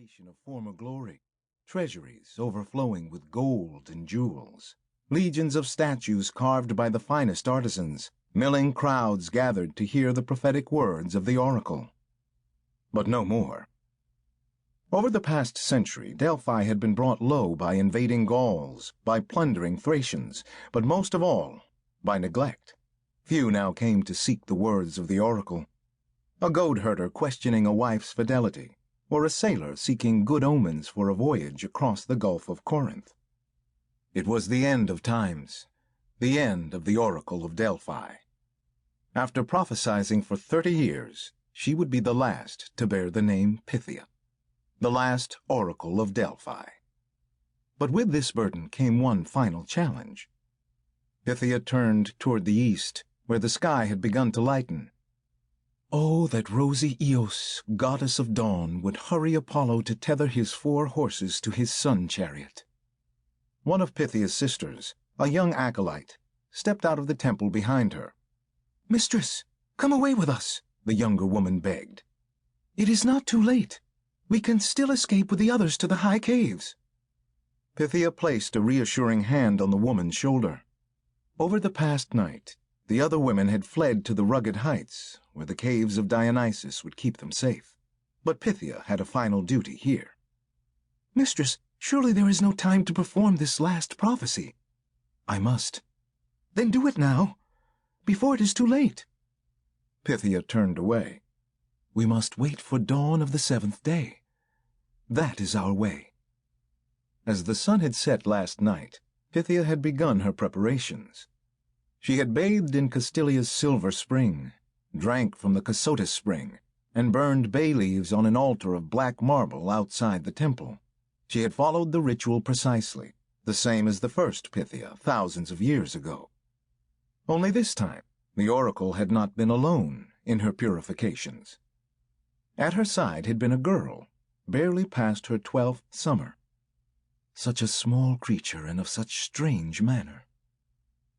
restoration of former glory, treasuries overflowing with gold and jewels, legions of statues carved by the finest artisans, milling crowds gathered to hear the prophetic words of the oracle. But no more. Over the past century, Delphi had been brought low by invading Gauls, by plundering Thracians, but most of all, by neglect. Few now came to seek the words of the oracle. A goat-herder questioning a wife's fidelity, or a sailor seeking good omens for a voyage across the Gulf of Corinth. It was the end of times, the end of the Oracle of Delphi. After prophesizing for 30 years, she would be the last to bear the name Pythia, the last Oracle of Delphi. But with this burden came one final challenge. Pythia turned toward the east, where the sky had begun to lighten. Oh, that rosy Eos, goddess of dawn, would hurry Apollo to tether his 4 horses to his sun chariot. One of Pythia's sisters, a young acolyte, stepped out of the temple behind her. "Mistress, come away with us," the younger woman begged. "It is not too late. We can still escape with the others to the high caves." Pythia placed a reassuring hand on the woman's shoulder. Over the past night, the other women had fled to the rugged heights, where the caves of Dionysus would keep them safe. But Pythia had a final duty here. "Mistress, surely there is no time to perform this last prophecy." "I must." "Then do it now, before it is too late." Pythia turned away. "We must wait for dawn of the 7th day. That is our way." As the sun had set last night, Pythia had begun her preparations. She had bathed in Castilia's silver spring, drank from the Cassotis spring, and burned bay leaves on an altar of black marble outside the temple. She had followed the ritual precisely, the same as the first Pythia thousands of years ago. Only this time, the oracle had not been alone in her purifications. At her side had been a girl, barely past her 12th summer. Such a small creature and of such strange manner.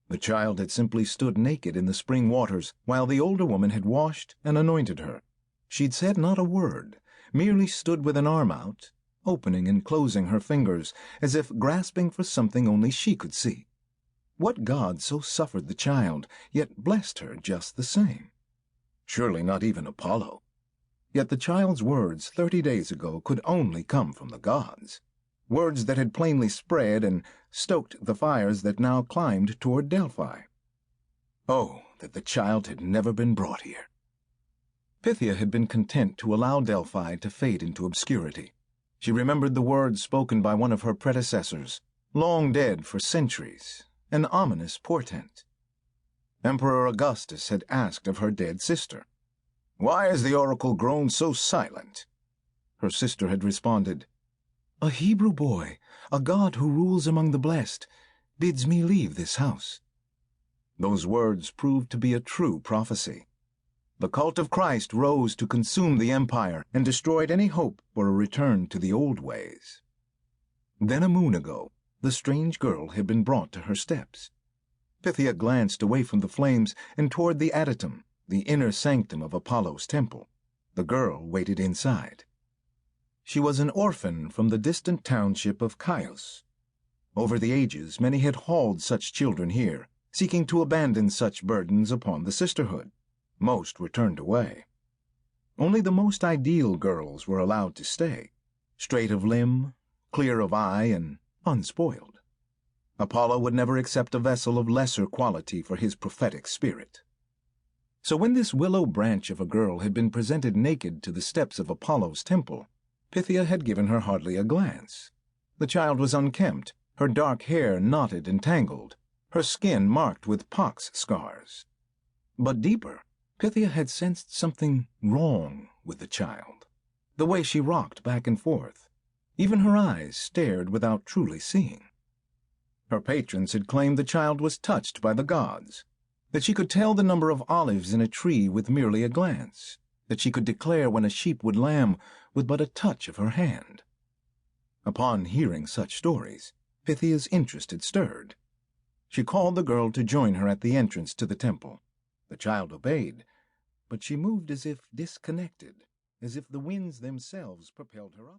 The child had simply stood naked in the spring waters while the older woman had washed and anointed her. She'd said not a word, merely stood with an arm out, opening and closing her fingers, as if grasping for something only she could see. What god so suffered the child, yet blessed her just the same? Surely not even Apollo. Yet the child's words 30 days ago could only come from the gods. Words that had plainly spread and stoked the fires that now climbed toward Delphi. Oh, that the child had never been brought here. Pythia had been content to allow Delphi to fade into obscurity. She remembered the words spoken by one of her predecessors, long dead for centuries, an ominous portent. Emperor Augustus had asked of her dead sister, "Why has the oracle grown so silent?" Her sister had responded, "A Hebrew boy, a god who rules among the blessed, bids me leave this house." Those words proved to be a true prophecy. The cult of Christ rose to consume the empire and destroyed any hope for a return to the old ways. Then a moon ago, the strange girl had been brought to her steps. Pythia glanced away from the flames and toward the adytum, the inner sanctum of Apollo's temple. The girl waited inside. She was an orphan from the distant township of Chios. Over the ages, many had hauled such children here, seeking to abandon such burdens upon the sisterhood. Most were turned away. Only the most ideal girls were allowed to stay, straight of limb, clear of eye, and unspoiled. Apollo would never accept a vessel of lesser quality for his prophetic spirit. So when this willow branch of a girl had been presented naked to the steps of Apollo's temple, Pythia had given her hardly a glance. The child was unkempt, her dark hair knotted and tangled, her skin marked with pox scars. But deeper, Pythia had sensed something wrong with the child. The way she rocked back and forth. Even her eyes stared without truly seeing. Her patrons had claimed the child was touched by the gods, that she could tell the number of olives in a tree with merely a glance, that she could declare when a sheep would lamb with but a touch of her hand. Upon hearing such stories, Pythia's interest had stirred. She called the girl to join her at the entrance to the temple. The child obeyed, but she moved as if disconnected, as if the winds themselves propelled her up.